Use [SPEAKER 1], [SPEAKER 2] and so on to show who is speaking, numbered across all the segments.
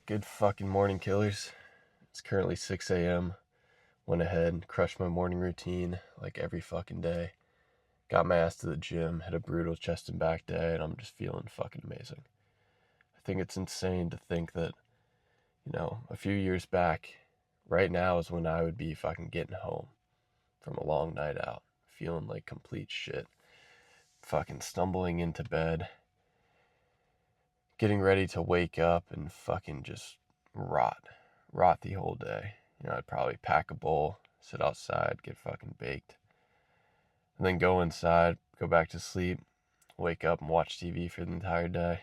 [SPEAKER 1] Good fucking morning, killers. It's currently 6 a.m. Went ahead and crushed my morning routine like every fucking day. Got my ass to the gym, had a brutal chest and back day, and I'm just feeling fucking amazing. I think it's insane to think that, a few years back, right now is when I would be fucking getting home from a long night out, feeling like complete shit, fucking stumbling into bed, getting ready to wake up and fucking just rot the whole day. I'd probably pack a bowl, sit outside, get fucking baked, and then go inside, go back to sleep, wake up and watch TV for the entire day,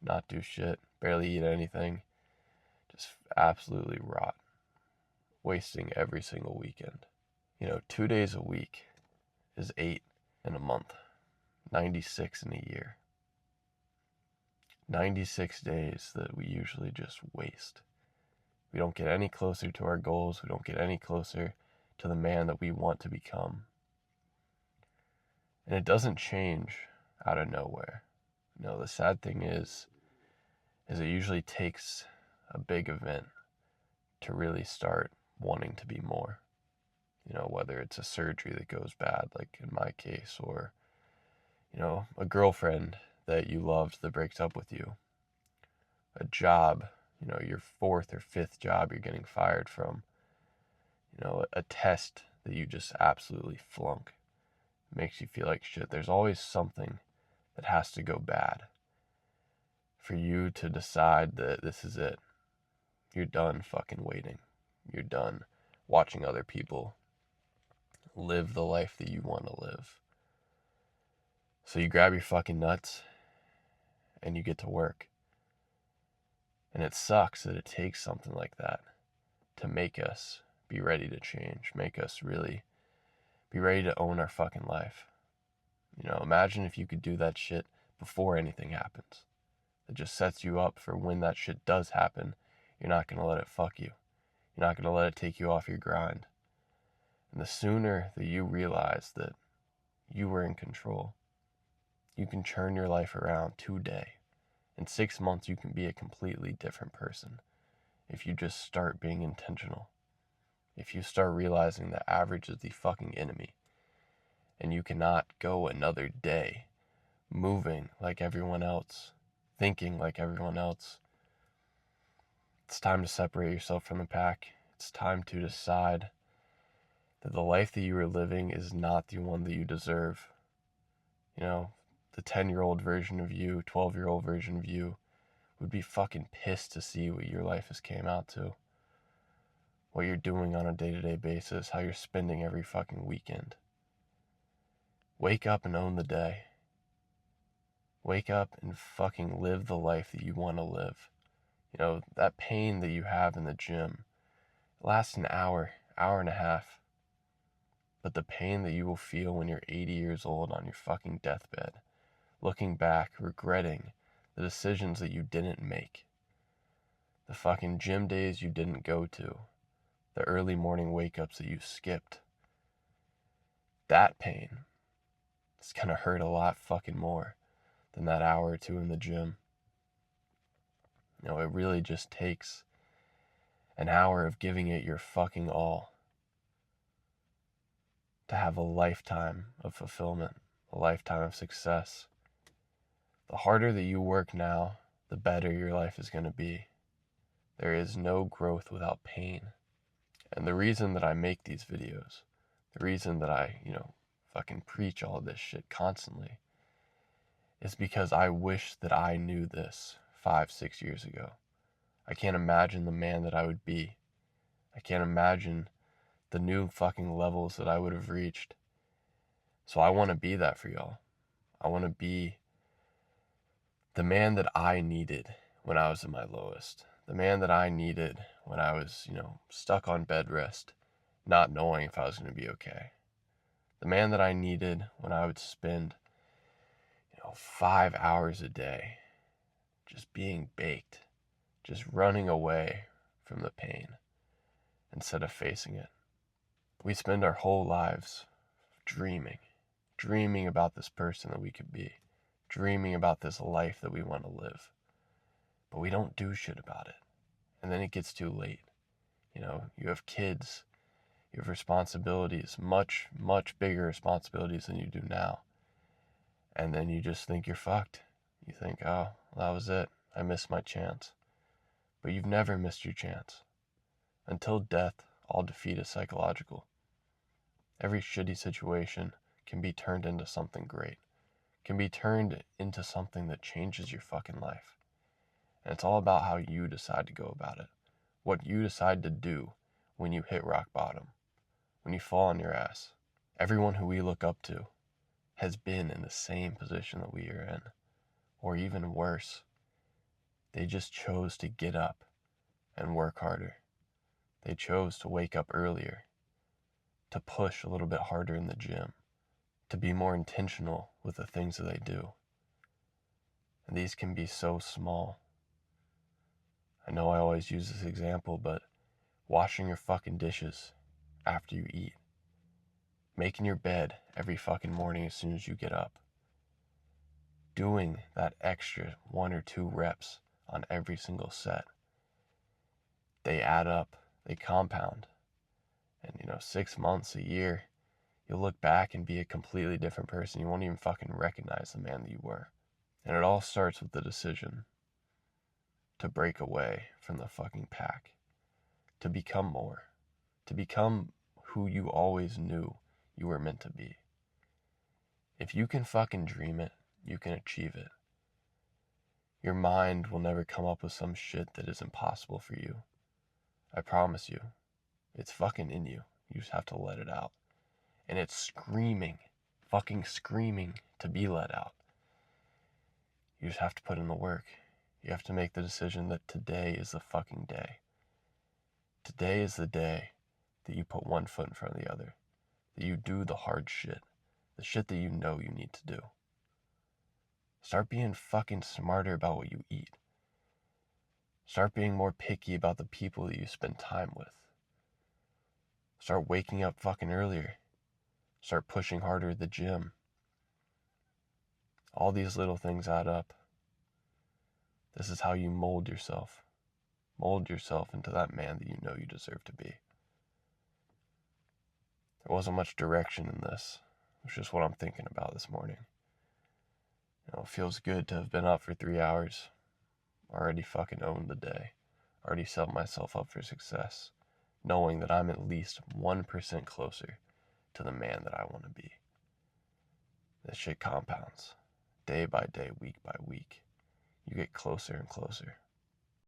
[SPEAKER 1] not do shit, barely eat anything, just absolutely rot, wasting every single weekend. 2 days a week is 8 in a month, 96 in a year. 96 days that we usually just waste. We don't get any closer to our goals. We don't get any closer to the man that we want to become. And it doesn't change out of nowhere. The sad thing is it usually takes a big event to really start wanting to be more. Whether it's a surgery that goes bad, like in my case, or, a girlfriend that you loved that breaks up with you, a job, your fourth or fifth job you're getting fired from, a test that you just absolutely flunk. It makes you feel like shit. There's always something that has to go bad for you to decide that this is it. You're done fucking waiting. You're done watching other people live the life that you want to live. So you grab your fucking nuts and you get to work. And it sucks that it takes something like that to make us be ready to change, make us really be ready to own our fucking life. Imagine if you could do that shit before anything happens. It just sets you up for when that shit does happen. You're not going to let it fuck you. You're not going to let it take you off your grind. And the sooner that you realize that you were in control, you can turn your life around today. In 6 months, you can be a completely different person if you just start being intentional. If you start realizing that average is the fucking enemy, and you cannot go another day moving like everyone else, thinking like everyone else. It's time to separate yourself from the pack. It's time to decide that the life that you are living is not the one that you deserve. The 10-year-old version of you, 12-year-old version of you would be fucking pissed to see what your life has came out to. What you're doing on a day-to-day basis, how you're spending every fucking weekend. Wake up and own the day. Wake up and fucking live the life that you want to live. That pain that you have in the gym lasts an hour, hour and a half. But the pain that you will feel when you're 80 years old on your fucking deathbed, looking back, regretting the decisions that you didn't make, the fucking gym days you didn't go to, the early morning wake-ups that you skipped, that pain is gonna hurt a lot fucking more than that hour or two in the gym. It really just takes an hour of giving it your fucking all to have a lifetime of fulfillment, a lifetime of success. The harder that you work now, the better your life is going to be. There is no growth without pain. And the reason that I make these videos, the reason that I, fucking preach all this shit constantly, is because I wish that I knew this 5-6 years ago. I can't imagine the man that I would be. I can't imagine the new fucking levels that I would have reached. So I want to be that for y'all. I want to be the man that I needed when I was at my lowest. The man that I needed when I was, stuck on bed rest, not knowing if I was going to be okay. The man that I needed when I would spend, 5 hours a day just being baked, just running away from the pain instead of facing it. We spend our whole lives dreaming about this person that we could be, dreaming about this life that we want to live. But we don't do shit about it. And then it gets too late. You know, you have kids, you have responsibilities, much, much bigger responsibilities than you do now. And then you just think you're fucked. You think, oh, that was it. I missed my chance. But you've never missed your chance. Until death, all defeat is psychological. Every shitty situation can be turned into something great. Can be turned into something that changes your fucking life. And it's all about how you decide to go about it. What you decide to do when you hit rock bottom. When you fall on your ass. Everyone who we look up to has been in the same position that we are in. Or even worse. They just chose to get up and work harder. They chose to wake up earlier, to push a little bit harder in the gym, to be more intentional with the things that they do. And these can be so small. I know I always use this example, but washing your fucking dishes after you eat, making your bed every fucking morning as soon as you get up, doing that extra 1 or 2 reps on every single set. They add up, they compound. And 6 months, a year, you'll look back and be a completely different person. You won't even fucking recognize the man that you were. And it all starts with the decision to break away from the fucking pack, to become more, to become who you always knew you were meant to be. If you can fucking dream it, you can achieve it. Your mind will never come up with some shit that is impossible for you. I promise you. It's fucking in you. You just have to let it out. And it's screaming, fucking screaming to be let out. You just have to put in the work. You have to make the decision that today is the fucking day. Today is the day that you put one foot in front of the other. That you do the hard shit. The shit that you know you need to do. Start being fucking smarter about what you eat. Start being more picky about the people that you spend time with. Start waking up fucking earlier. Start pushing harder at the gym. All these little things add up. This is how you mold yourself. Mold yourself into that man that you know you deserve to be. There wasn't much direction in this. It was just what I'm thinking about this morning. It feels good to have been up for 3 hours. Already fucking owned the day. Already set myself up for success. Knowing that I'm at least 1% closer to the man that I want to be. This shit compounds. Day by day, week by week. You get closer and closer.